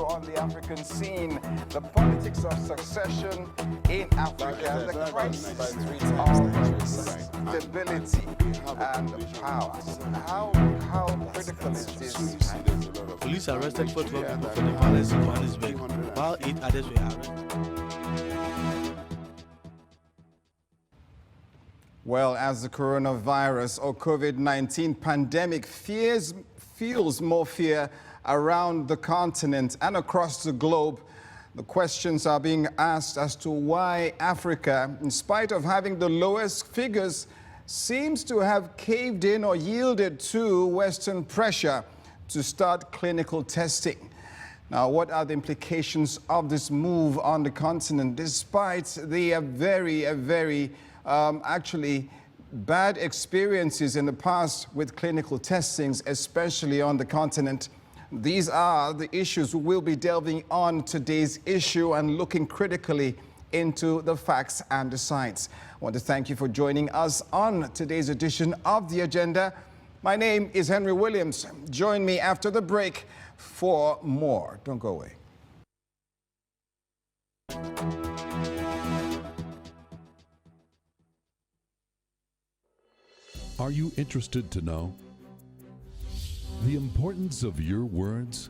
issue on the African scene, the politics of succession in Africa, the crisis of stability and power. How critical is this? Police arrested 4 people for the violence in Johannesburg, while 8 others were arrested. Well, as the coronavirus or COVID-19 pandemic fuels more fear around the continent and across the globe, the questions are being asked as to why Africa, in spite of having the lowest figures, seems to have caved in or yielded to Western pressure to start clinical testing. Now, what are the implications of this move on the continent, despite the very actually bad experiences in the past with clinical testings, especially on the continent? These are the issues we will be delving on today's issue and looking critically into the facts and the science. I want to thank you for joining us on today's edition of The Agenda. My name is Henry Williams. Join me after the break for more. Don't go away. Are you interested to know the importance of your words?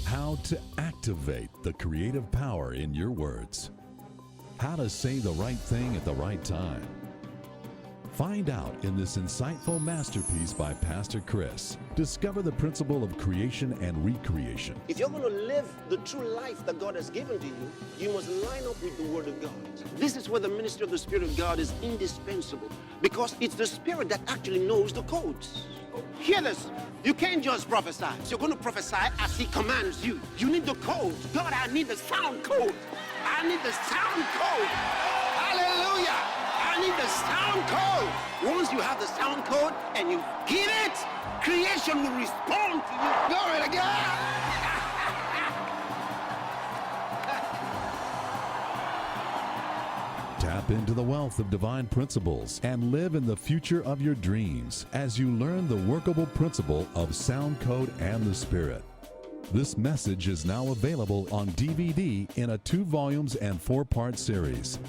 How to activate the creative power in your words? How to say the right thing at the right time? Find out in this insightful masterpiece by Pastor Chris. Discover the principle of creation and recreation. If you're going to live the true life that God has given to you, you must line up with the Word of God. This is where the ministry of the Spirit of God is indispensable, because it's the Spirit that actually knows the codes. Hear this. You can't just prophesy. So you're going to prophesy as He commands you. You need the code. God, I need the sound code. I need the sound code. Hallelujah. I need the sound code. Once you have the sound code and you give it, creation will respond to you. Glory to God. Tap into the wealth of divine principles and live in the future of your dreams as you learn the workable principle of sound code and the Spirit. This message is now available on DVD in a 2 volumes and 4-part series.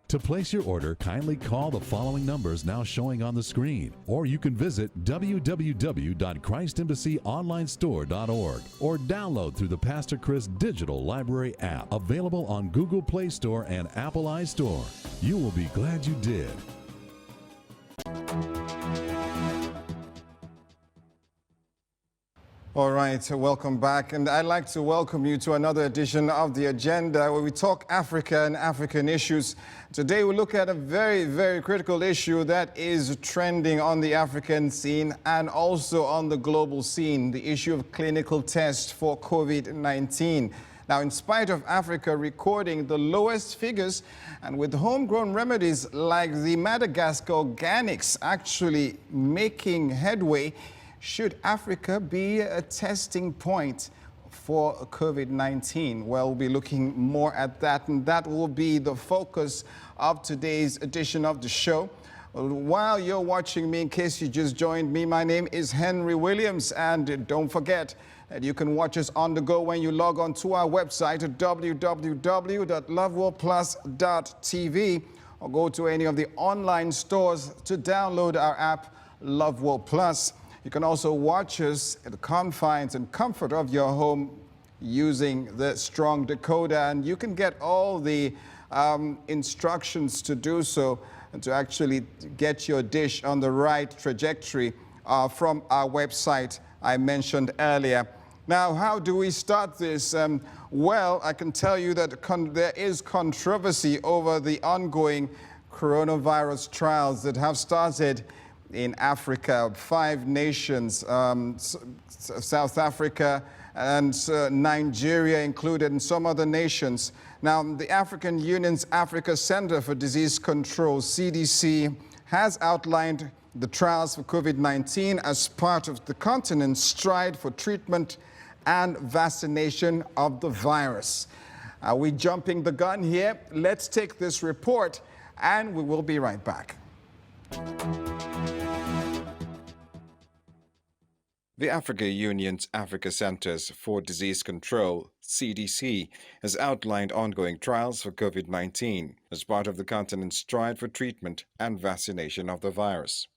To place your order, kindly call the following numbers now showing on the screen, or you can visit www.christembassyonlinestore.org or download through the Pastor Chris Digital Library app, available on Google Play Store and Apple iStore. You will be glad you did. All right, welcome back. And I'd like to welcome you to another edition of The Agenda, where we talk Africa and African issues. Today we look at a very critical issue that is trending on the African scene and also on the global scene, the issue of clinical tests for COVID-19. Now, in spite of Africa recording the lowest figures and with homegrown remedies like the Madagascar organics actually making headway, should Africa be a testing point for COVID-19? Well, we'll be looking more at that, and that will be the focus of today's edition of the show. While you're watching me, in case you just joined me, my name is Henry Williams, and don't forget that you can watch us on the go when you log on to our website at www.loveworldplus.tv or go to any of the online stores to download our app, Love World Plus. You can also watch us at the confines and comfort of your home using the strong decoder, and you can get all the instructions to do so and to actually get your dish on the right trajectory from our website I mentioned earlier. Now, how do we start this? Well, I can tell you that there is controversy over the ongoing coronavirus trials that have started in Africa. 5 nations, South Africa and Nigeria included, and some other nations. Now, the African Union's Africa Center for Disease Control, CDC, has outlined the trials for COVID-19 as part of the continent's stride for treatment and vaccination of the virus. Are we jumping the gun here? Let's take this report and we will be right back. The Africa Union's Africa Centers for Disease Control, CDC, has outlined ongoing trials for COVID-19 as part of the continent's stride for treatment and vaccination of the virus.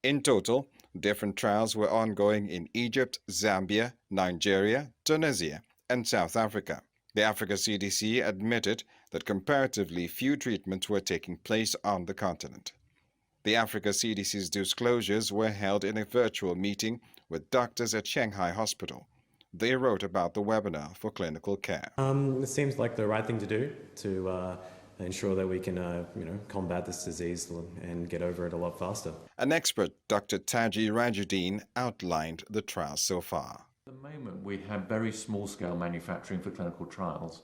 In total, different trials were ongoing in Egypt, Zambia, Nigeria, Tunisia, and South Africa. The Africa CDC admitted that comparatively few treatments were taking place on the continent. The Africa CDC's disclosures were held in a virtual meeting with doctors at Shanghai Hospital. They wrote about the webinar for clinical care. It seems like the right thing to do to ensure that we can, combat this disease and get over it a lot faster. An expert, Dr. Taji Rajuddin, outlined the trials so far. At the moment, we have very small-scale manufacturing for clinical trials,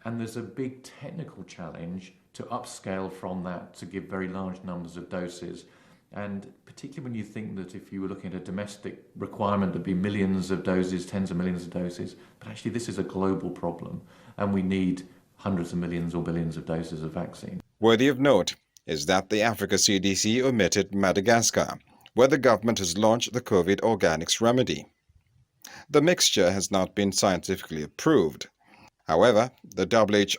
and there's a big technical challenge to upscale from that to give very large numbers of doses. And particularly when you think that if you were looking at a domestic requirement, there'd be millions of doses, tens of millions of doses, but actually this is a global problem, and we need hundreds of millions or billions of doses of vaccine. Worthy of note is that the Africa CDC omitted Madagascar, where the government has launched the COVID organics remedy. The mixture has not been scientifically approved. However, the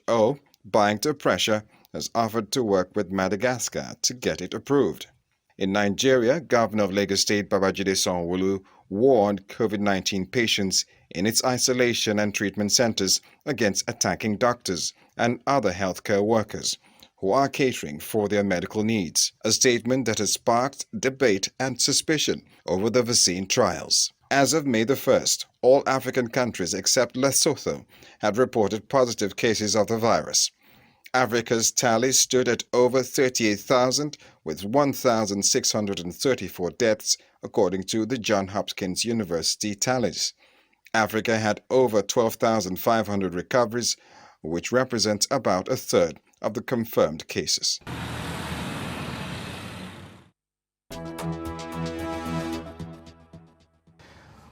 WHO, buying to pressure, has offered to work with Madagascar to get it approved. In Nigeria, Governor of Lagos State Babajide Sanwo-Olu warned COVID-19 patients in its isolation and treatment centers against attacking doctors and other healthcare workers who are catering for their medical needs, a statement that has sparked debate and suspicion over the vaccine trials. As of May the 1st, all African countries except Lesotho had reported positive cases of the virus. Africa's tally stood at over 38,000, with 1,634 deaths, according to the Johns Hopkins University tallies. Africa had over 12,500 recoveries, which represents about a third of the confirmed cases.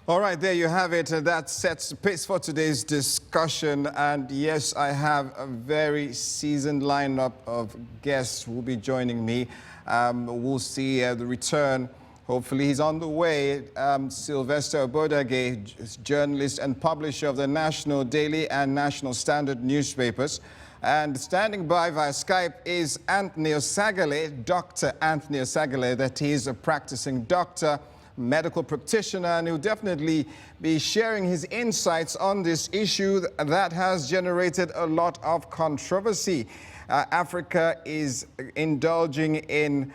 All right, there you have it. That sets the pace for today's discussion. And yes, I have a very seasoned lineup of guests who will be joining me. We'll see the return. Hopefully, he's on the way. Sylvester Obodage, journalist and publisher of the National Daily and National Standard newspapers. And standing by via Skype is Anthony Osagale, Dr. Anthony Osagale, that he is a practicing doctor, medical practitioner, and he'll definitely be sharing his insights on this issue that has generated a lot of controversy. Africa is indulging in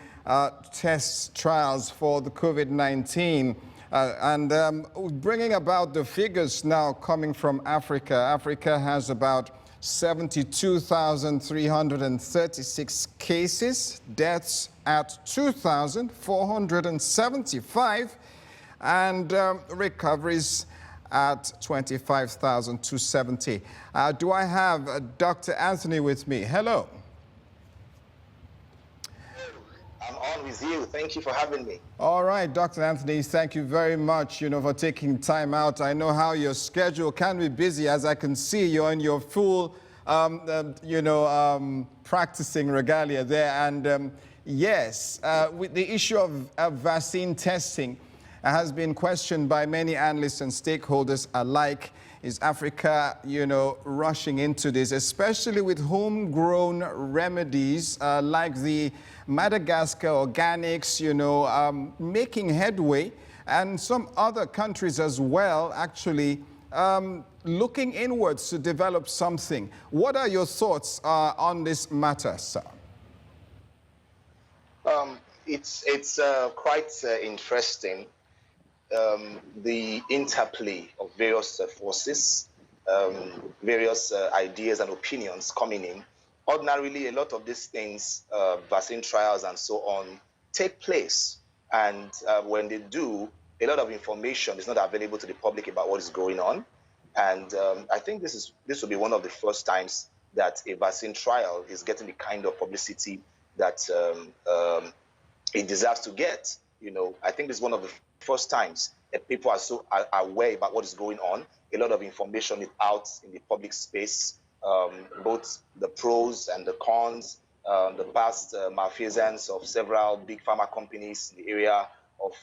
trials for the COVID-19 and bringing about the figures now coming from Africa. Africa has about 72,336 cases, deaths at 2,475, and recoveries at 25,270. Do I have Dr. Anthony with me? Hello. I'm on with you. Thank you for having me. All right, Dr. Anthony, thank you very much, for taking time out. I know how your schedule can be busy. As I can see, you're in your full, practicing regalia there. And yes, with the issue of vaccine testing has been questioned by many analysts and stakeholders alike. Is Africa, rushing into this, especially with homegrown remedies like the Madagascar organics, making headway, and some other countries as well, actually looking inwards to develop something. What are your thoughts on this matter, sir? It's quite interesting. The interplay of various forces, various ideas and opinions coming in. Ordinarily, a lot of these things, vaccine trials and so on, take place. And when they do, a lot of information is not available to the public about what is going on. And I think this will be one of the first times that a vaccine trial is getting the kind of publicity that it deserves to get. I think this is one of the first times that people are so aware about what is going on. A lot of information is out in the public space, both the pros and the cons, the past malfeasance of several big pharma companies in the area of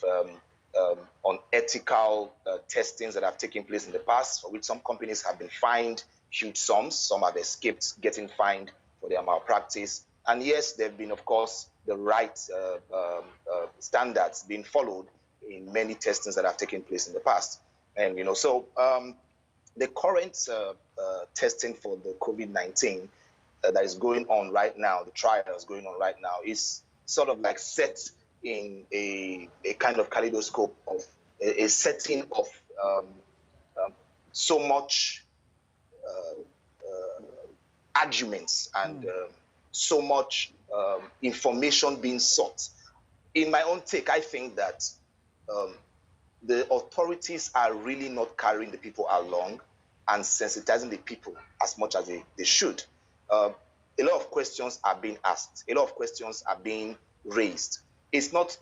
unethical testings that have taken place in the past, for which some companies have been fined huge sums. Some have escaped getting fined for their malpractice. And yes, there have been, of course, the right standards being followed in many testings that have taken place in the past. And, so the current testing for the COVID-19 that is going on right now, the trial that's going on right now, is sort of like set in a kind of kaleidoscope of a setting of so much arguments and so much information being sought. In my own take, I think that the authorities are really not carrying the people along and sensitizing the people as much as they should. A lot of questions are being asked. A lot of questions are being raised. It's not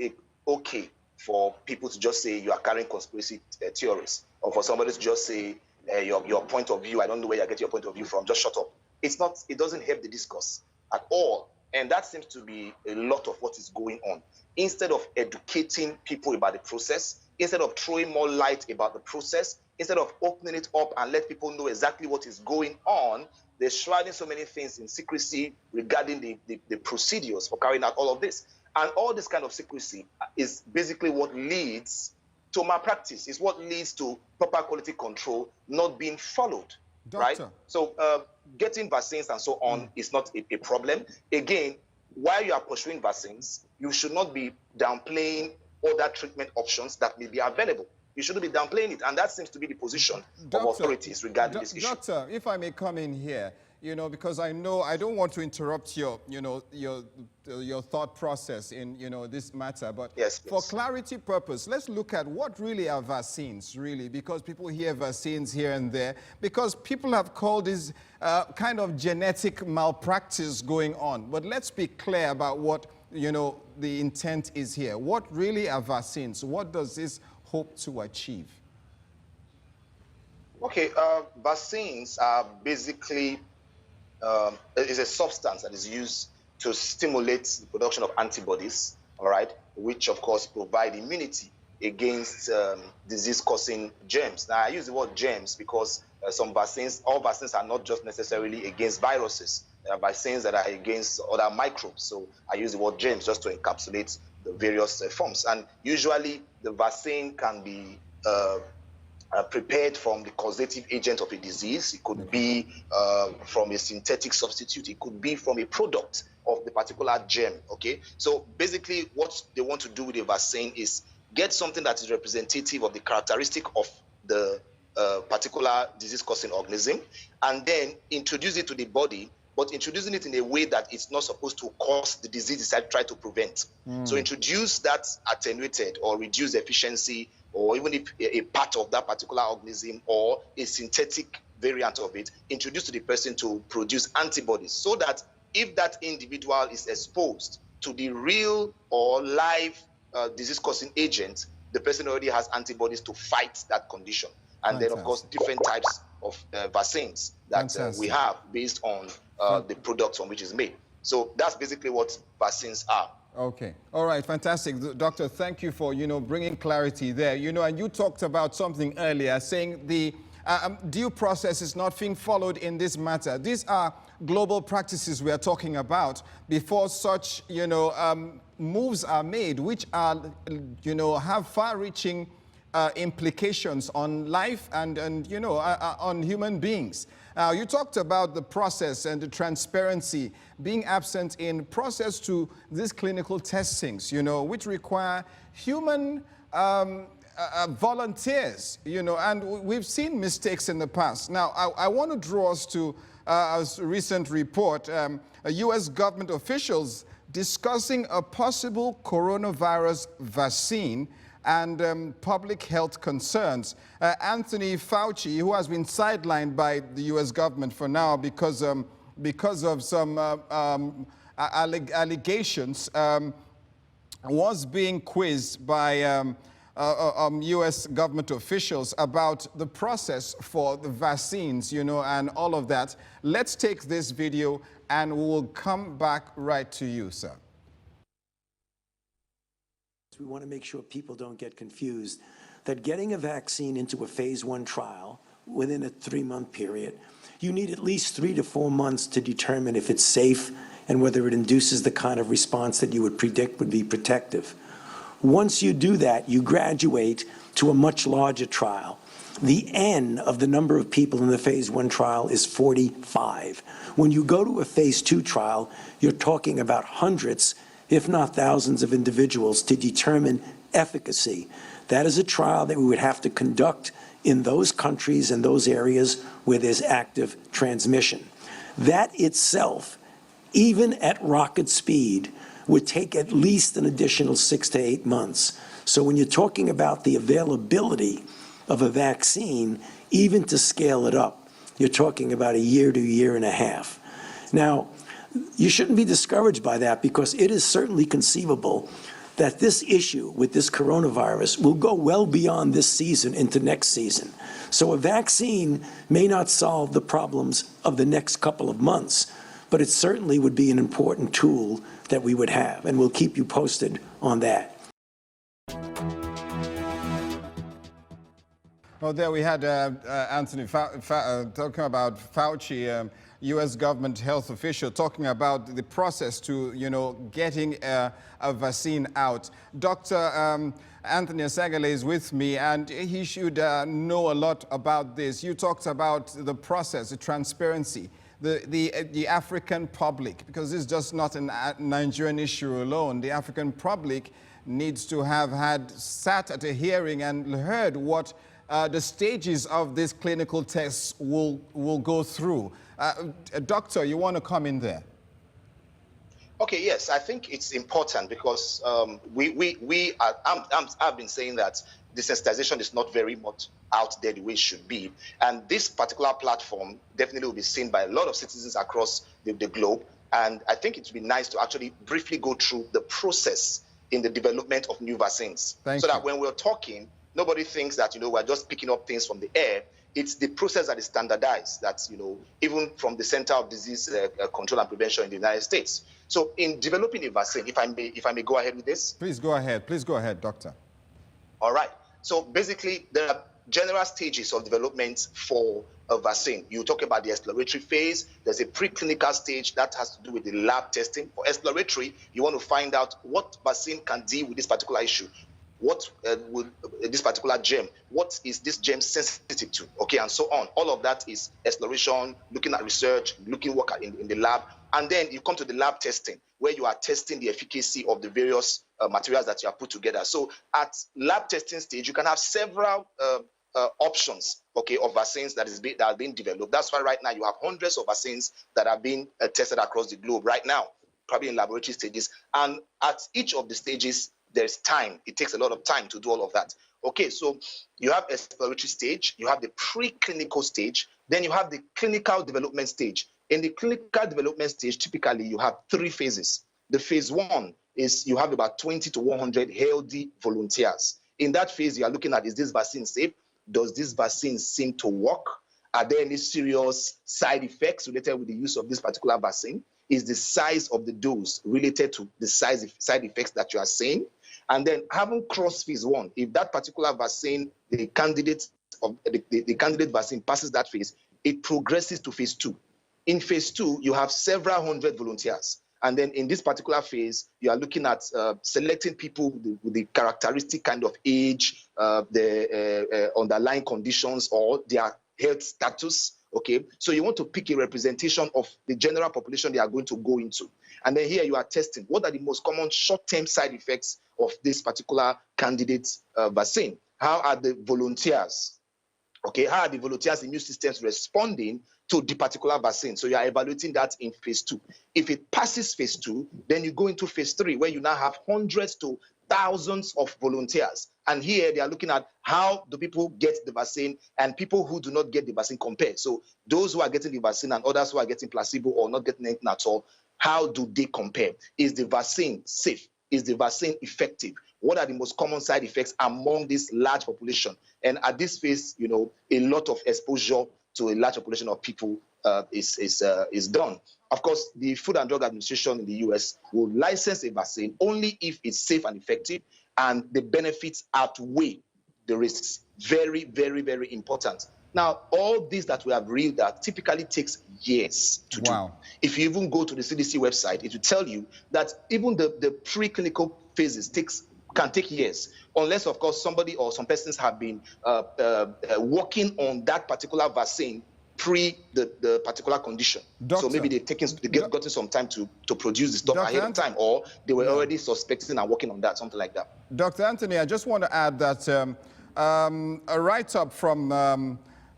okay for people to just say you are carrying conspiracy theories, or for somebody to just say your point of view, I don't know where you get your point of view from, just shut up. It doesn't help the discourse at all. And that seems to be a lot of what is going on. Instead of educating people about the process, instead of throwing more light about the process, instead of opening it up and let people know exactly what is going on, they're shrouding so many things in secrecy regarding the procedures for carrying out all of this. And all this kind of secrecy is basically what leads to malpractice. It's what leads to proper quality control not being followed. Doctor. Right? So getting vaccines and so on is not a problem. Again, while you are pursuing vaccines, you should not be downplaying other treatment options that may be available. You shouldn't be downplaying it. And that seems to be the position of authorities regarding this issue. Doctor, if I may come in here, because I know I don't want to interrupt your thought process in, this matter, but yes, for clarity purpose, let's look at what really are vaccines, really, because people hear vaccines here and there, because people have called this kind of genetic malpractice going on. But let's be clear about what, the intent is here. What really are vaccines? What does this hope to achieve? Okay, vaccines are basically is a substance that is used to stimulate the production of antibodies, all right, which of course provide immunity against disease-causing germs. Now, I use the word germs because all vaccines are not just necessarily against viruses. There are vaccines that are against other microbes. So I use the word germs just to encapsulate the various forms. And usually the vaccine can be prepared from the causative agent of a disease. It could be from a synthetic substitute. It could be from a product of the particular germ, okay? So basically what they want to do with a vaccine is get something that is representative of the characteristic of the particular disease-causing organism and then introduce it to the body, but introducing it in a way that it's not supposed to cause the disease it's trying to prevent. So introduce that attenuated or reduced efficiency, or even if a part of that particular organism or a synthetic variant of it, introduced to the person to produce antibodies, so that if that individual is exposed to the real or live disease-causing agent, the person already has antibodies to fight that condition. And then, of course, different types of vaccines that we have based on the products from which it's made. So that's basically what vaccines are. Okay. All right. Fantastic. Doctor, thank you for, bringing clarity there. And you talked about something earlier, saying the due process is not being followed in this matter. These are global practices we are talking about before such, moves are made, which are, have far-reaching implications on life and on human beings. Now, you talked about the process and the transparency being absent in process to these clinical testings, which require human volunteers, and we've seen mistakes in the past. Now, I want to draw us to a recent report, U.S. government officials discussing a possible coronavirus vaccine and public health concerns. Anthony Fauci, who has been sidelined by the U.S. government for now because of some allegations, was being quizzed by U.S. government officials about the process for the vaccines, and all of that. Let's take this video and we'll come back right to you, sir. we want to make sure people don't get confused, that getting a vaccine into a phase 1 trial within a 3-month period, you need at least 3 to 4 months to determine if it's safe and whether it induces the kind of response that you would predict would be protective. Once you do that, you graduate to a much larger trial. The N of the number of people in the phase 1 trial is 45. When you go to a phase 2 trial, you're talking about hundreds, if not thousands of individuals to determine efficacy. That is a trial that we would have to conduct in those countries and those areas where there's active transmission. That itself, even at rocket speed, would take at least an additional 6 to 8 months. So when you're talking about the availability of a vaccine, even to scale it up, you're talking about a year to a year and a half. Now, you shouldn't be discouraged by that, because it is certainly conceivable that this issue with this coronavirus will go well beyond this season into next season. So a vaccine may not solve the problems of the next couple of months, but it certainly would be an important tool that we would have, and we'll keep you posted on that. Well, there we had Anthony talking about Fauci, U.S. government health official, talking about the process to, getting a vaccine out. Dr. Anthony Asagale is with me, and he should know a lot about this. You talked about the process, the transparency, the African public, because this is just not a Nigerian issue alone. The African public needs to have sat at a hearing and heard what the stages of these clinical tests will go through. Doctor, you want to come in there? Okay, yes, I think it's important because I've been saying that desensitization is not very much out there the way it should be. And this particular platform definitely will be seen by a lot of citizens across the globe. And I think it would be nice to actually briefly go through the process in the development of new vaccines. That when we're talking, nobody thinks that, we're just picking up things from the air. It's the process that is standardized, that's, even from the Center of Disease Control and Prevention in the United States. So in developing a vaccine, if I may go ahead with this. Please go ahead. Please go ahead, doctor. All right. So basically, there are general stages of development for a vaccine. You talk about the exploratory phase. There's a preclinical stage that has to do with the lab testing. For exploratory, you want to find out what vaccine can deal with this particular issue. What would this particular germ, what is this germ sensitive to, okay, and so on. All of that is exploration, looking at research, looking work in the lab, and then you come to the lab testing, where you are testing the efficacy of the various materials that you have put together. So at lab testing stage, you can have several options, okay, of vaccines that are being developed. That's why right now you have hundreds of vaccines that are being tested across the globe right now, probably in laboratory stages. And at each of the stages, there's time. It takes a lot of time to do all of that. Okay, so you have exploratory stage, you have the preclinical stage, then you have the clinical development stage. In the clinical development stage, typically you have 3 phases. The phase 1 is you have about 20 to 100 healthy volunteers. In that phase, you are looking at, is this vaccine safe? Does this vaccine seem to work? Are there any serious side effects related with the use of this particular vaccine? Is the size of the dose related to the side effects that you are seeing? And then having crossed phase 1, if that particular vaccine, the candidate vaccine passes that phase, it progresses to phase 2. In phase 2, you have several hundred volunteers. And then in this particular phase, you are looking at selecting people with the characteristic kind of age, the underlying conditions, or their health status. Okay, so you want to pick a representation of the general population they are going to go into. And then here you are testing what are the most common short-term side effects of this particular candidate vaccine. How are the volunteers? Okay, how are the volunteers' immune systems responding to the particular vaccine? So you are evaluating that in phase 2. If it passes phase 2, then you go into phase 3, where you now have hundreds to thousands of volunteers. And here they are looking at how do people get the vaccine and people who do not get the vaccine compare. So those who are getting the vaccine and others who are getting placebo or not getting anything at all, how do they compare? Is the vaccine safe? Is the vaccine effective? What are the most common side effects among this large population? And at this phase, a lot of exposure to a large population of people is done. Of course, the Food and Drug Administration in the US will license a vaccine only if it's safe and effective and the benefits outweigh the risks. Very, very, very important. Now, all this that we have read that typically takes years to do. If you even go to the CDC website, it will tell you that even the preclinical phases can take years, unless, of course, somebody or some persons have been working on that particular vaccine pre the particular condition. So maybe they've gotten some time to produce the stuff ahead of time, or they were already suspecting and working on that, something like that. Dr. Anthony, I just want to add that a write-up from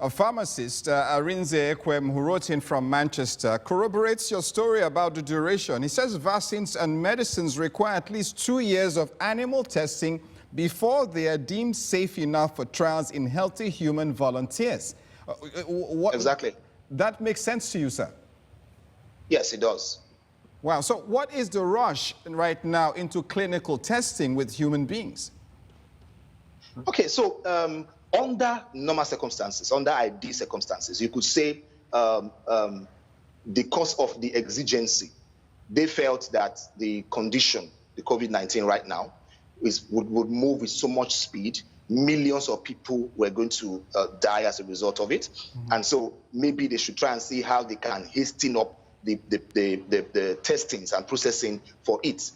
a pharmacist, Arinze Ekwem, who wrote in from Manchester, corroborates your story about the duration. He says vaccines and medicines require at least 2 years of animal testing before they are deemed safe enough for trials in healthy human volunteers. Exactly. That makes sense to you, sir? Yes, it does. Wow. So what is the rush right now into clinical testing with human beings? Okay, so under normal circumstances, under ideal circumstances, you could say because of the exigency, they felt that the condition, the COVID-19 right now, would move with so much speed. Millions of people were going to die as a result of it. And so maybe they should try and see how they can hasten up the testings and processing for it.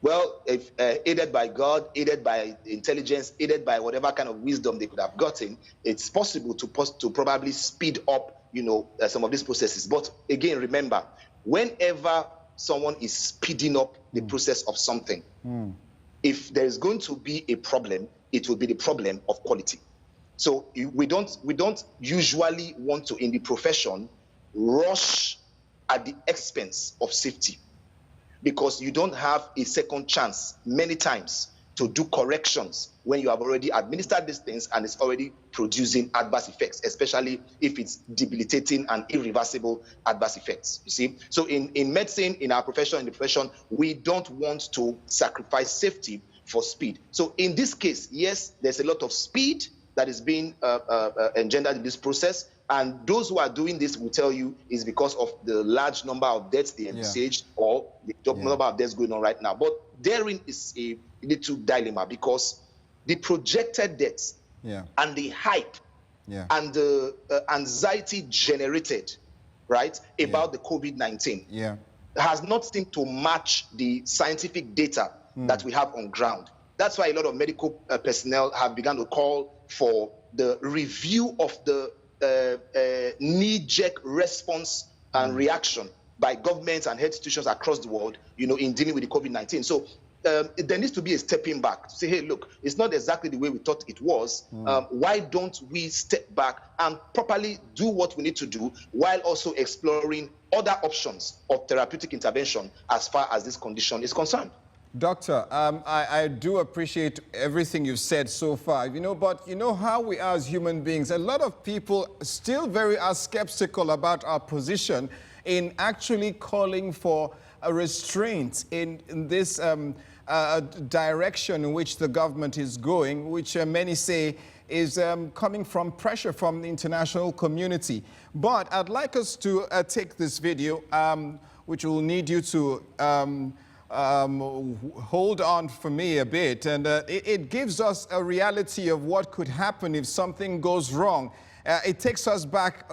Well, if aided by God, aided by intelligence, aided by whatever kind of wisdom they could have gotten, it's possible to probably speed up, some of these processes. But again, remember, whenever someone is speeding up the process of something, if there is going to be a problem, it will be the problem of quality. So we don't usually want to, in the profession, rush at the expense of safety, because you don't have a second chance many times to do corrections when you have already administered these things and it's already producing adverse effects, especially if it's debilitating and irreversible adverse effects, you see. So in medicine, in our profession, in the profession, we don't want to sacrifice safety for speed. So in this case, yes, there's a lot of speed that is being engendered in this process. And those who are doing this will tell you is because of the large number of deaths they envisaged or the number of deaths going on right now. But therein is a little dilemma, because the projected deaths and the hype and the anxiety generated, right, about the COVID-19 has not seemed to match the scientific data that we have on ground. That's why a lot of medical personnel have begun to call for the review of the knee-jerk response and reaction by governments and health institutions across the world, in dealing with the COVID-19. So there needs to be a stepping back to say, hey, look, it's not exactly the way we thought it was. Why don't we step back and properly do what we need to do, while also exploring other options of therapeutic intervention as far as this condition is concerned? Doctor, I do appreciate everything you've said so far, but how we are as human beings, a lot of people still are skeptical about our position in actually calling for a restraint in this direction in which the government is going, which many say is coming from pressure from the international community. But I'd like us to take this video, which will need you to hold on for me a bit, and it gives us a reality of what could happen if something goes wrong. It takes us back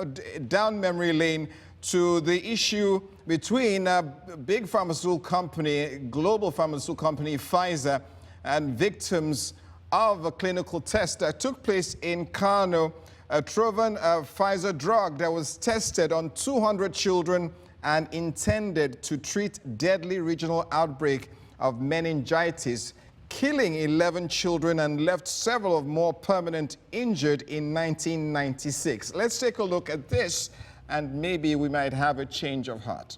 down memory lane to the issue between a big pharmaceutical company, global pharmaceutical company, Pfizer, and victims of a clinical test that took place in Kano. Trovan, a Pfizer drug that was tested on 200 children and intended to treat deadly regional outbreak of meningitis, killing 11 children and left several of more permanent injured in 1996. Let's take a look at this, and maybe we might have a change of heart.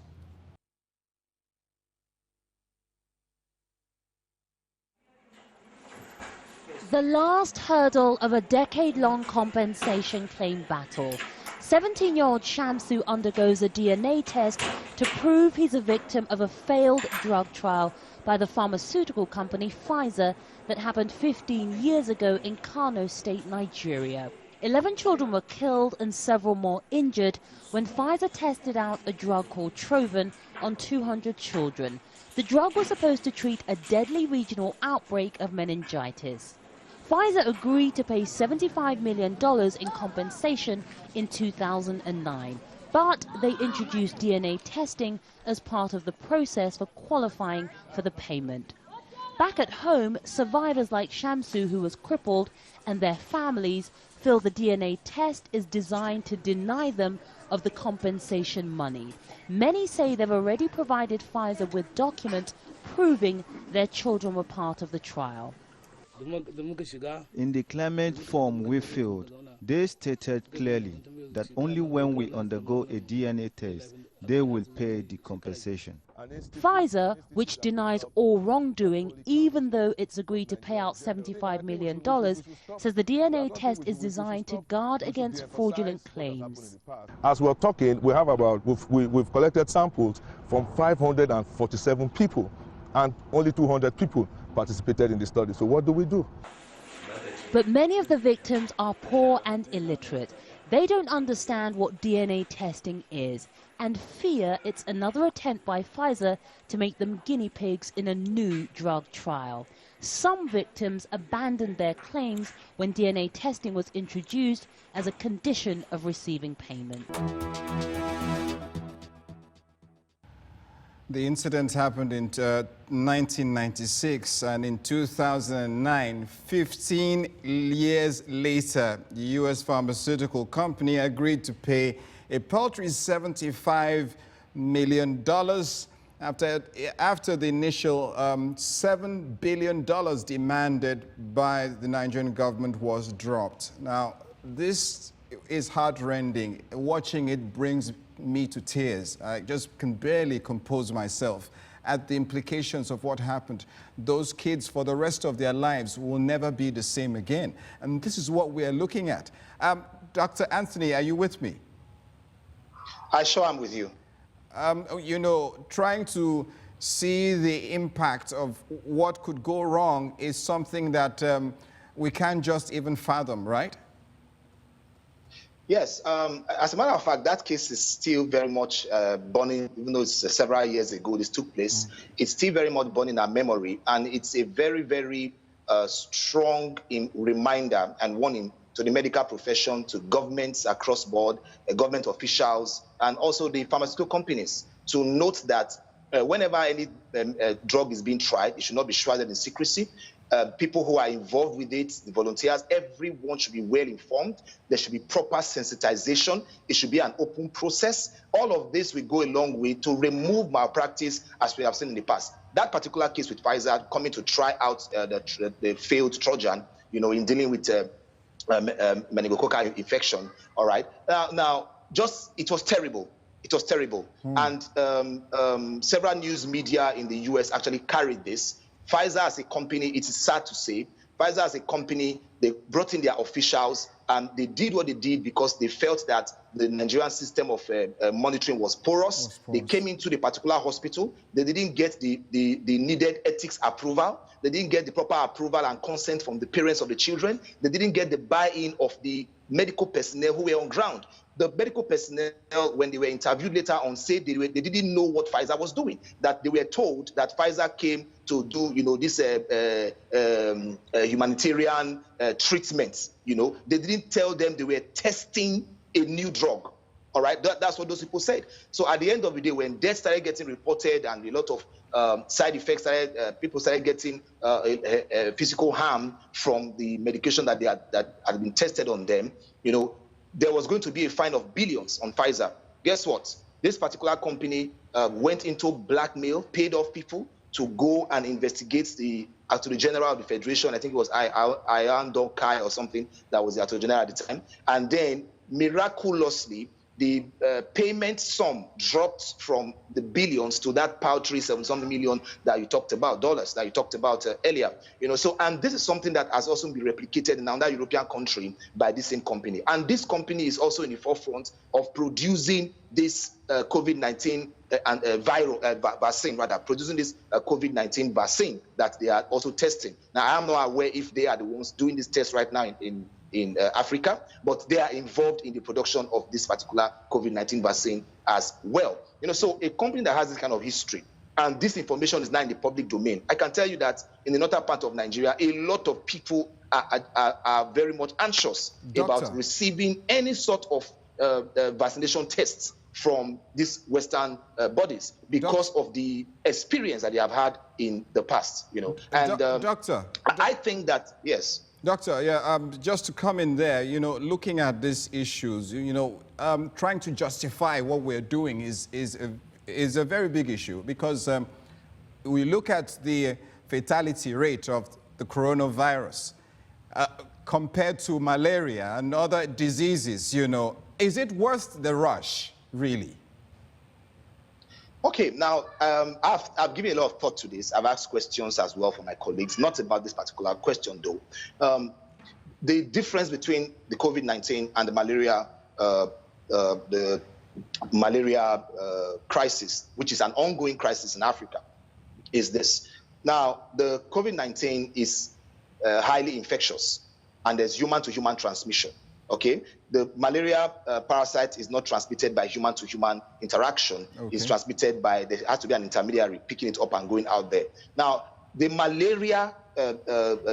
The last hurdle of a decade-long compensation claim battle. 17-year-old Shamsu undergoes a DNA test to prove he's a victim of a failed drug trial by the pharmaceutical company Pfizer that happened 15 years ago in Kano State, Nigeria. 11 children were killed and several more injured when Pfizer tested out a drug called Trovan on 200 children. The drug was supposed to treat a deadly regional outbreak of meningitis. Pfizer agreed to pay $75 million in compensation in 2009, but they introduced DNA testing as part of the process for qualifying for the payment. Back at home, survivors like Shamsu, who was crippled, and their families feel the DNA test is designed to deny them of the compensation money. Many say they've already provided Pfizer with documents proving their children were part of the trial. In the claimant form we filled, they stated clearly that only when we undergo a DNA test, they will pay the compensation. Pfizer, which denies all wrongdoing, even though it's agreed to pay out $75 million, says the DNA test is designed to guard against fraudulent claims. As we're talking, we've collected samples from 547 people, and only 200 people participated in the study. So what do? But many of the victims are poor and illiterate. They don't understand what DNA testing is and fear it's another attempt by Pfizer to make them guinea pigs in a new drug trial. Some victims abandoned their claims when DNA testing was introduced as a condition of receiving payment. The incident happened in 1996, and in 2009, 15 years later, the U.S. pharmaceutical company agreed to pay a paltry $75 million after the initial $7 billion demanded by the Nigerian government was dropped. Now, this is heartrending. Watching it brings me to tears. I just can barely compose myself at the implications of what happened. Those kids, for the rest of their lives, will never be the same again. And this is what we are looking at. Dr. Anthony, are you with me? I sure am with you. You know, trying to see the impact of what could go wrong is something that we can't just even fathom, right? Yes, as a matter of fact, that case is still very much burning, even though it's several years ago this took place. It's still very much burning in our memory, and it's a very, very strong reminder and warning to the medical profession, to governments across board, government officials, and also the pharmaceutical companies to note that whenever any drug is being tried, it should not be shrouded in secrecy. People who are involved with it, the volunteers, everyone should be well informed. There should be proper sensitization. It should be an open process. All of this will go a long way to remove malpractice, as we have seen in the past. That particular case with Pfizer coming to try out the failed Trojan, you know, in dealing with meningococcal infection. All right. Now, it was terrible. It was terrible. And several news media in the US actually carried this. Pfizer as a company, it is sad to say, Pfizer as a company, they brought in their officials and they did what they did because they felt that the Nigerian system of monitoring was porous. They came into the particular hospital. They didn't get the needed ethics approval. They didn't get the proper approval and consent from the parents of the children. They didn't get the buy-in of the medical personnel who were on ground. The medical personnel, when they were interviewed later on, said they didn't know what Pfizer was doing, that they were told that Pfizer came to do, you know, this humanitarian treatment. You know, they didn't tell them they were testing a new drug. All right, that's what those people said. So at the end of the day, when death started getting reported and a lot of side effects people started getting physical harm from the medication that had been tested on them, you know, there was going to be a fine of billions on Pfizer. Guess what? This particular company went into blackmail, paid off people to go and investigate the Attorney General of the Federation. I think it was Ian Kai or something that was the Attorney General at the time. And then miraculously, the payment sum dropped from the billions to that paltry $7 million that you talked about, dollars that you talked about earlier. You know, so, and this is something that has also been replicated in another European country by this same company. And this company is also in the forefront of producing this COVID-19 viral vaccine, producing this COVID-19 vaccine that they are also testing. Now, I am not aware if they are the ones doing this test right now in Africa, but they are involved in the production of this particular COVID-19 vaccine as well. So a company that has this kind of history, and this information is now in the public domain, I can tell you that in the northern part of Nigeria, a lot of people are very much anxious about receiving any sort of vaccination tests from these Western bodies because of the experience that they have had in the past, And Doctor, I think that, yes. Doctor, just to come in there, looking at these issues, trying to justify what we're doing is a very big issue because we look at the fatality rate of the coronavirus compared to malaria and other diseases, is it worth the rush, really? Okay, now, I've given a lot of thought to this. I've asked questions as well for my colleagues, not about this particular question, though. The difference between the COVID-19 and the malaria crisis, which is an ongoing crisis in Africa, is this. Now, the COVID-19 is highly infectious, and there's human-to-human transmission. Okay, the malaria parasite is not transmitted by human-to-human interaction. Okay. It's transmitted by, there has to be an intermediary picking it up and going out there. Now, the malaria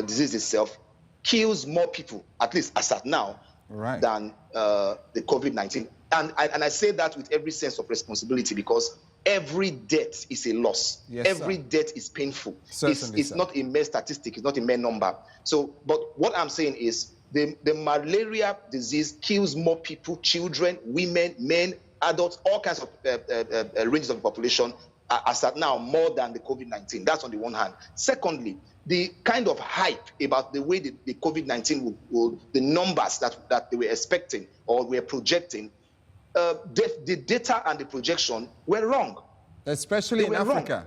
disease itself kills more people, at least as at now, than the COVID-19. And I say that with every sense of responsibility because every death is a loss. Yes, every death is painful. It's not a mere statistic. It's not a mere number. So, but what I'm saying is, the malaria disease kills more people, children, women, men, adults, all kinds of ranges of the population as at now, more than the COVID-19. That's on the one hand. Secondly, the kind of hype about the way the COVID-19 the numbers that they were expecting or were projecting, the data and the projection were wrong. Especially in Africa. Wrong.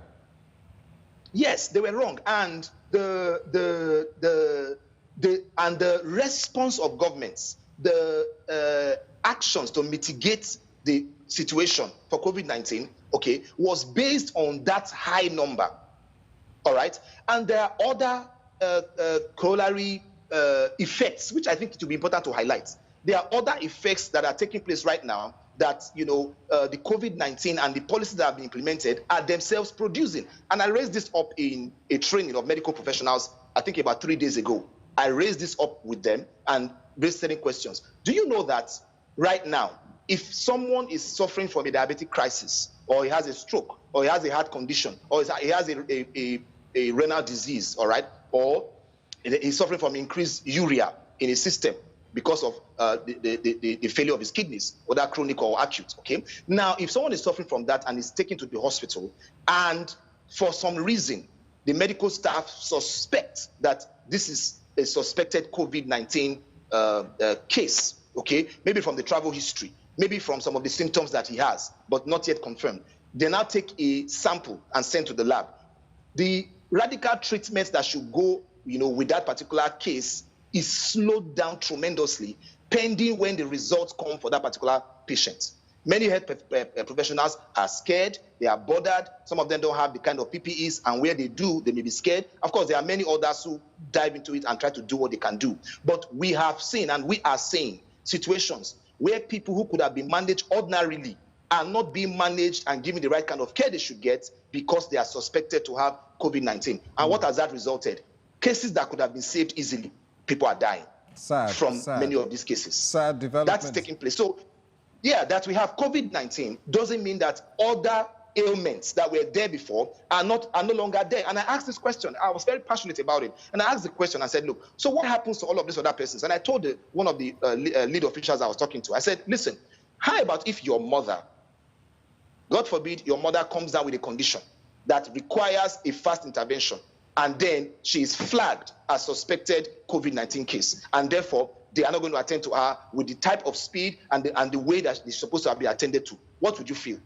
Yes, they were wrong. And the response of governments, the actions to mitigate the situation for COVID-19, was based on that high number, all right? And there are other corollary effects, which I think it will be important to highlight. There are other effects that are taking place right now that, the COVID-19 and the policies that have been implemented are themselves producing. And I raised this up in a training of medical professionals, I think about 3 days ago. I raised this up with them and raised certain questions. Do you know that right now, if someone is suffering from a diabetic crisis, or he has a stroke, or he has a heart condition, or he has a renal disease, all right, or he's suffering from increased urea in his system because of the failure of his kidneys, whether chronic or acute, okay? Now, if someone is suffering from that and is taken to the hospital, and for some reason, the medical staff suspect that this is a suspected COVID-19 case, okay? Maybe from the travel history, maybe from some of the symptoms that he has, but not yet confirmed. They now take a sample and send to the lab. The radical treatment that should go, with that particular case is slowed down tremendously, pending when the results come for that particular patient. Many health professionals are scared, they are bothered. Some of them don't have the kind of PPEs, and where they do, they may be scared. Of course, there are many others who dive into it and try to do what they can do. But we have seen, and we are seeing, situations where people who could have been managed ordinarily are not being managed and given the right kind of care they should get because they are suspected to have COVID-19. And what has that resulted? Cases that could have been saved easily, people are dying from many of these cases. Sad development. That's taking place. So, yeah, that we have COVID-19 doesn't mean that other ailments that were there before are no longer there. And I asked this question. I was very passionate about it. And I asked the question and said, look, so what happens to all of these other persons? And I told one of the lead officials I was talking to, I said, listen, how about if your mother, God forbid, your mother comes down with a condition that requires a fast intervention, and then she is flagged as suspected COVID-19 case, and therefore they are not going to attend to her with the type of speed and the way that they're supposed to be attended to? What would you feel?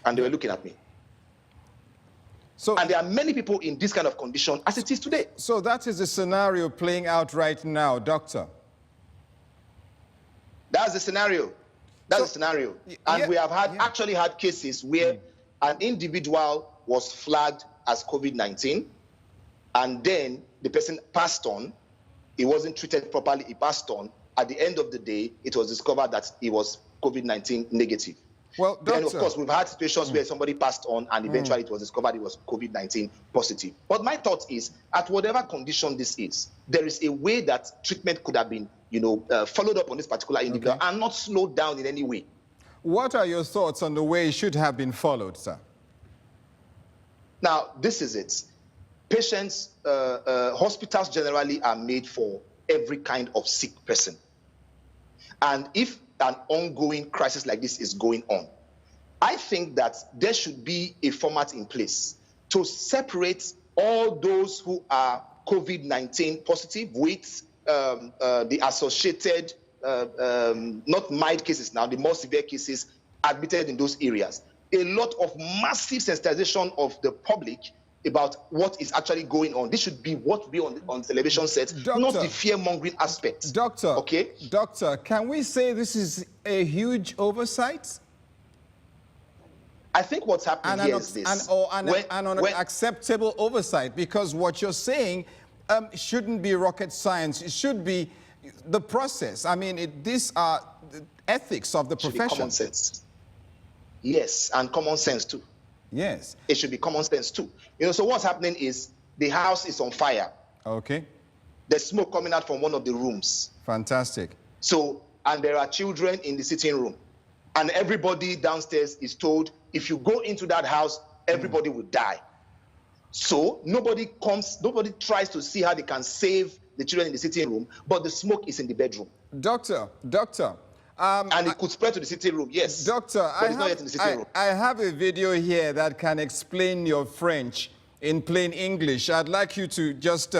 And they were looking at me. And there are many people in this kind of condition as it is today. So that is the scenario playing out right now, Doctor. That's the scenario. That's the scenario. And we have actually had cases where an individual was flagged as COVID-19, and then the person passed on. He wasn't treated properly. He passed on. At the end of the day, it was discovered that he was COVID-19 negative. Well, Then, of doctor, course, we've had situations where somebody passed on and eventually it was discovered it was COVID-19 positive. But my thought is, at whatever condition this is, there is a way that treatment could have been, followed up on this particular individual and not slowed down in any way. what are your thoughts on the way it should have been followed, sir? Now, this is it. Patients, hospitals generally are made for every kind of sick person. And if an ongoing crisis like this is going on, I think that there should be a format in place to separate all those who are COVID-19 positive with the associated, not mild cases now, the more severe cases admitted in those areas. A lot of massive sensitization of the public about what is actually going on. This should be what be on television sets, not the fear-mongering aspect. Doctor, Doctor, can we say this is a huge oversight? I think what's happening here is this. And an acceptable oversight, because what you're saying shouldn't be rocket science. It should be the process. I mean, these are the ethics of the profession. Common sense. Yes, and common sense too. Yes. It should be common sense too. So what's happening is the house is on fire. Okay. There's smoke coming out from one of the rooms. Fantastic. So, and there are children in the sitting room. And everybody downstairs is told, if you go into that house, everybody will die. So nobody tries to see how they can save the children in the sitting room, but the smoke is in the bedroom. Doctor. And it could spread to the sitting room, yes. Doctor, I have a video here that can explain your French in plain English. I'd like you to just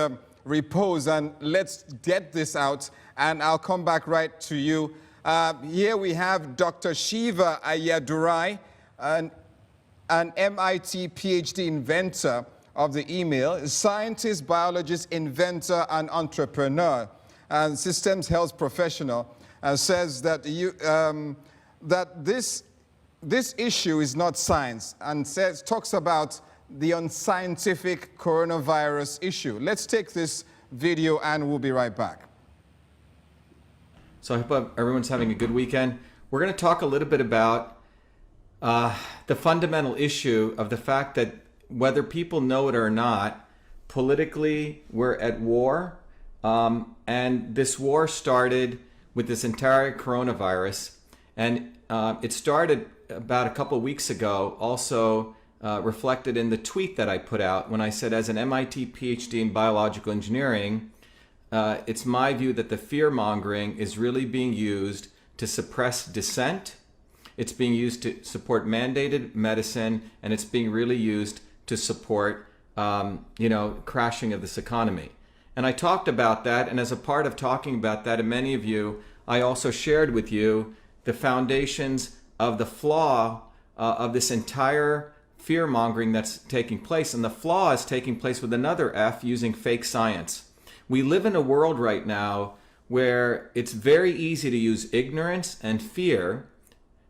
repose and let's get this out, and I'll come back right to you. Here we have Dr. Shiva Ayadurai, an MIT PhD inventor of the email, a scientist, biologist, inventor, and entrepreneur, and systems health professional. Says that this issue is not science, and talks about the unscientific coronavirus issue. Let's take this video and we'll be right back. So I hope everyone's having a good weekend. We're going to talk a little bit about the fundamental issue of the fact that whether people know it or not, politically we're at war, and this war started with this entire coronavirus, and it started about a couple of weeks ago, also reflected in the tweet that I put out when I said, as an MIT PhD in biological engineering, it's my view that the fear-mongering is really being used to suppress dissent, it's being used to support mandated medicine, and it's being really used to support crashing of this economy. And I talked about that, and as a part of talking about that, and many of you, I also shared with you the foundations of the flaw of this entire fear-mongering that's taking place. And the flaw is taking place with another F, using fake science. We live in a world right now where it's very easy to use ignorance and fear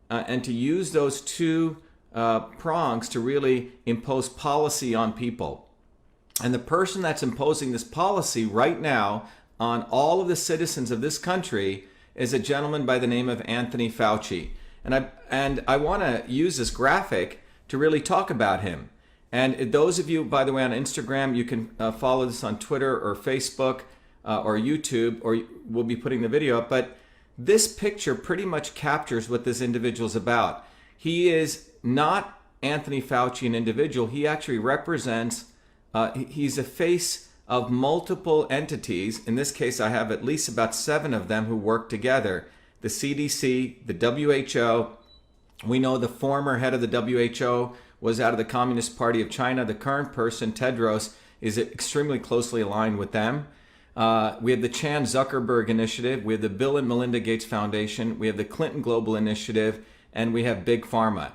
and to use those two prongs to really impose policy on people. And the person that's imposing this policy right now on all of the citizens of this country is a gentleman by the name of Anthony Fauci. And I want to use this graphic to really talk about him. And those of you, by the way, on Instagram, you can follow this on Twitter or Facebook or YouTube, or we'll be putting the video up. But this picture pretty much captures what this individual is about. He is not Anthony Fauci, an individual. He actually represents he's a face of multiple entities. In this case, I have at least about 7 of them who work together. The CDC, the WHO. We know the former head of the WHO was out of the Communist Party of China. The current person, Tedros, is extremely closely aligned with them. We have the Chan Zuckerberg Initiative. We have the Bill and Melinda Gates Foundation. We have the Clinton Global Initiative. And we have Big Pharma.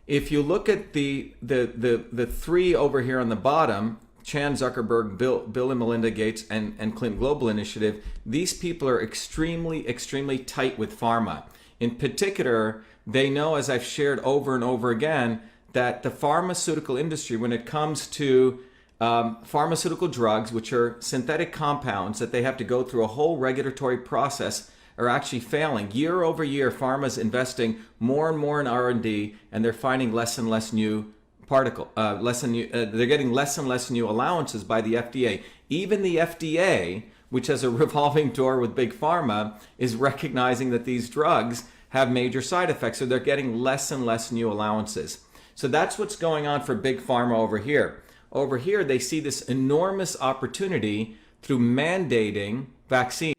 If you look at the 3 over here on the bottom, Chan Zuckerberg, Bill and Melinda Gates, and Clinton Global Initiative, these people are extremely, extremely tight with pharma. In particular, they know, as I've shared over and over again, that the pharmaceutical industry, when it comes to pharmaceutical drugs, which are synthetic compounds that they have to go through a whole regulatory process are actually failing. Year over year, pharma's investing more and more in R&D, and they're finding less and less new they're getting less and less new allowances by the FDA. Even the FDA, which has a revolving door with Big Pharma, is recognizing that these drugs have major side effects, so they're getting less and less new allowances. So that's what's going on for Big Pharma over here. Over here, they see this enormous opportunity through mandating vaccines.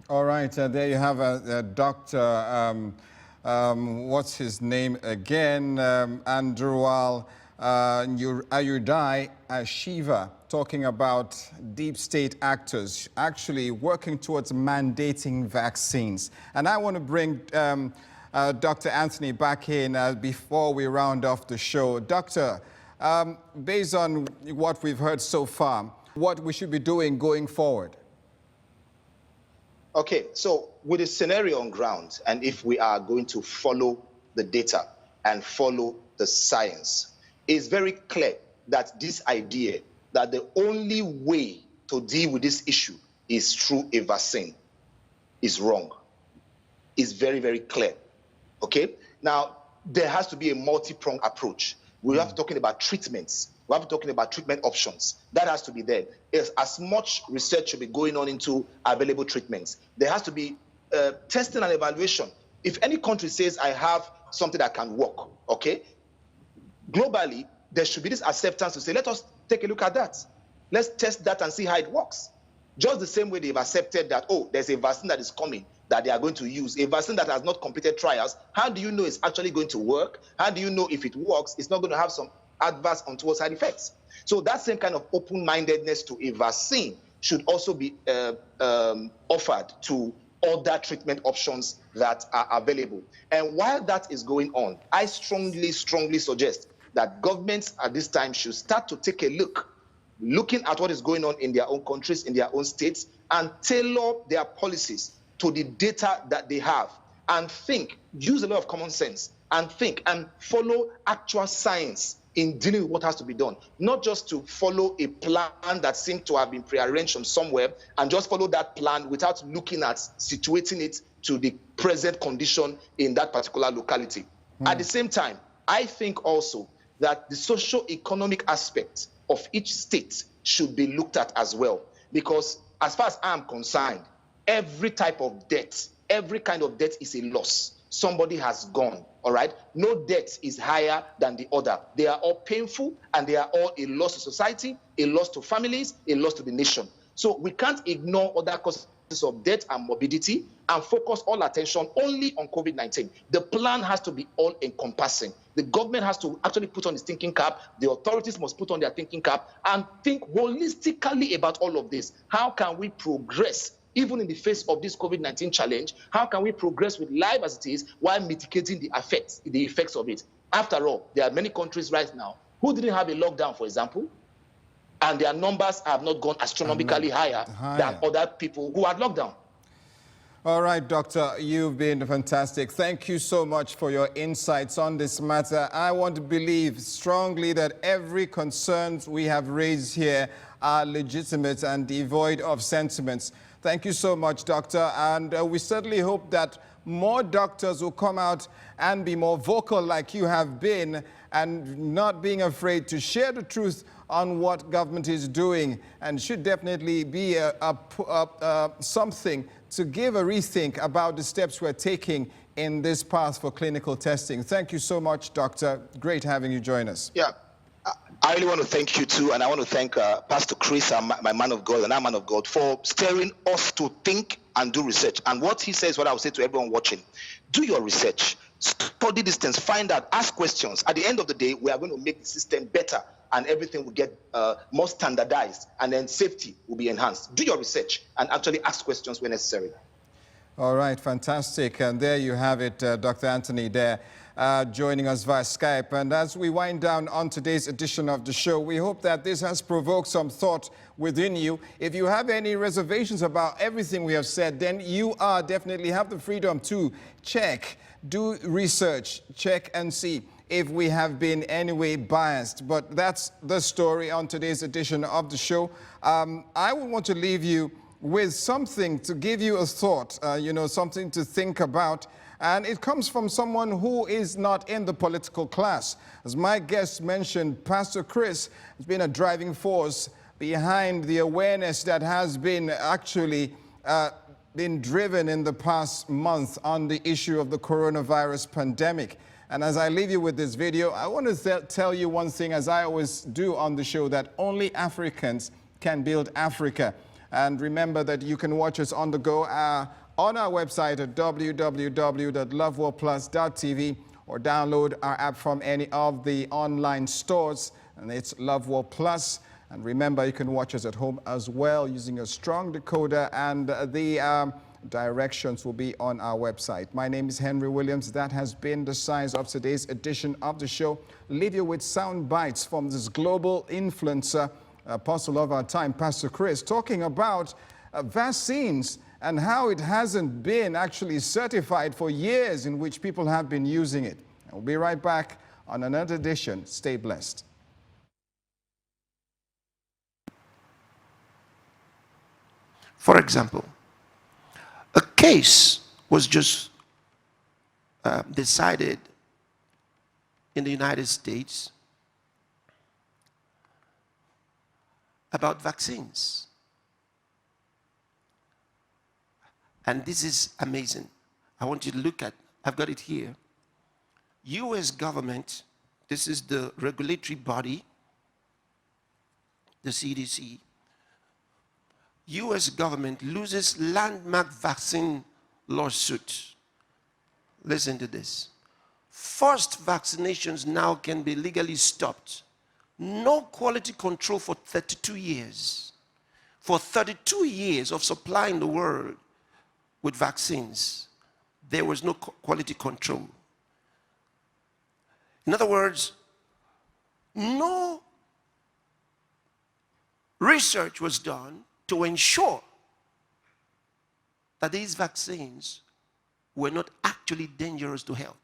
All right, there you have a doctor, what's his name again? Andrual Ayudai Shiva, talking about deep state actors actually working towards mandating vaccines. And I want to bring Dr. Anthony back in before we round off the show. Doctor, based on what we've heard so far, what we should be doing going forward? Okay, so with the scenario on ground, and if we are going to follow the data and follow the science, it's very clear that this idea that the only way to deal with this issue is through a vaccine is wrong. It's very, very clear. Okay? Now, there has to be a multi-pronged approach. We have to talking about treatments. We have to talking about treatment options. That has to be there. As much research should be going on into available treatments. There has to be testing and evaluation. If any country says, I have something that can work, okay? Globally, there should be this acceptance to say, let us take a look at that. Let's test that and see how it works. Just the same way they've accepted that, oh, there's a vaccine that is coming that they are going to use, a vaccine that has not completed trials. How do you know it's actually going to work? How do you know if it works, it's not going to have some adverse untoward side effects? So that same kind of open-mindedness to a vaccine should also be offered to other treatment options that are available. And while that is going on, I strongly suggest that governments at this time should start to take a looking at what is going on in their own countries, in their own states, and tailor their policies to the data that they have, and use a lot of common sense, and think and follow actual science in dealing with what has to be done, not just to follow a plan that seemed to have been prearranged from somewhere and just follow that plan without looking at situating it to the present condition in that particular locality. At the same time, I think also that the socio-economic aspect of each state should be looked at as well, because as far as I'm concerned, every type of debt, every kind of debt is a loss. Somebody has gone, all right? No debt is higher than the other. They are all painful, and they are all a loss to society, a loss to families, a loss to the nation. So we can't ignore other causes of death and morbidity and focus all attention only on COVID-19. The plan has to be all-encompassing. The government has to actually put on its thinking cap. The authorities must put on their thinking cap and think holistically about all of this. How can we progress even in the face of this COVID-19 challenge? How can we progress with life as it is while mitigating the effects of it? After all, there are many countries right now who didn't have a lockdown, for example, and their numbers have not gone astronomically higher than other people who had lockdown. All right, Doctor, you've been fantastic. Thank you so much for your insights on this matter. I want to believe strongly that every concern we have raised here are legitimate and devoid of sentiments. Thank you so much, Doctor, and we certainly hope that more doctors will come out and be more vocal like you have been, and not being afraid to share the truth on what government is doing, and should definitely be something to give a rethink about the steps we're taking in this path for clinical testing. Thank you so much, Doctor. Great having you join us. Yeah. I really want to thank you too, and I want to thank Pastor Chris, my man of God, and our man of God, for stirring us to think and do research. And what he says, what I would say to everyone watching: do your research, study these things, find out, ask questions. At the end of the day, we are going to make the system better, and everything will get more standardized, and then safety will be enhanced. Do your research and actually ask questions where necessary. All right, fantastic. And there you have it, Dr. Anthony there. Joining us via Skype. And as we wind down on today's edition of the show, we hope that this has provoked some thought within you. If you have any reservations about everything we have said, then you definitely have the freedom to check, do research, check and see if we have been anyway biased. But that's the story on today's edition of the show. I would want to leave you with something to give you a thought, something to think about. And it comes from someone who is not in the political class. As my guest mentioned, Pastor Chris has been a driving force behind the awareness that has been actually been driven in the past month on the issue of the coronavirus pandemic. And as I leave you with this video, I want to tell you one thing, as I always do on the show, that only Africans can build Africa. And remember that you can watch us on the go on our website at www.loveworldplus.tv or download our app from any of the online stores, and it's Love World Plus. And remember, you can watch us at home as well using a strong decoder, and the directions will be on our website. My name is Henry Williams. That has been the size of today's edition of the show. Leave you with sound bites from this global influencer, apostle of our time, Pastor Chris, talking about vaccines and how it hasn't been actually certified for years in which people have been using it. And we'll be right back on another edition. Stay blessed. For example, a case was just decided in the United States about vaccines. And this is amazing. I want you to look at, I've got it here. US government, this is the regulatory body, the CDC. US government loses landmark vaccine lawsuit. Listen to this. Forced vaccinations now can be legally stopped. No quality control for 32 years. For 32 years of supplying the world with vaccines, there was no quality control. In other words, no research was done to ensure that these vaccines were not actually dangerous to health.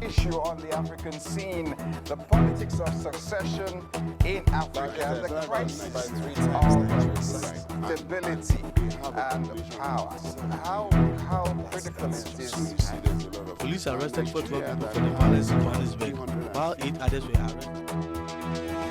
Issue on the African scene, the politics of succession in Africa, the crisis of stability and power. How critical is this? Police arrested 4 people for the violence in Johannesburg, while 8 others were arrested.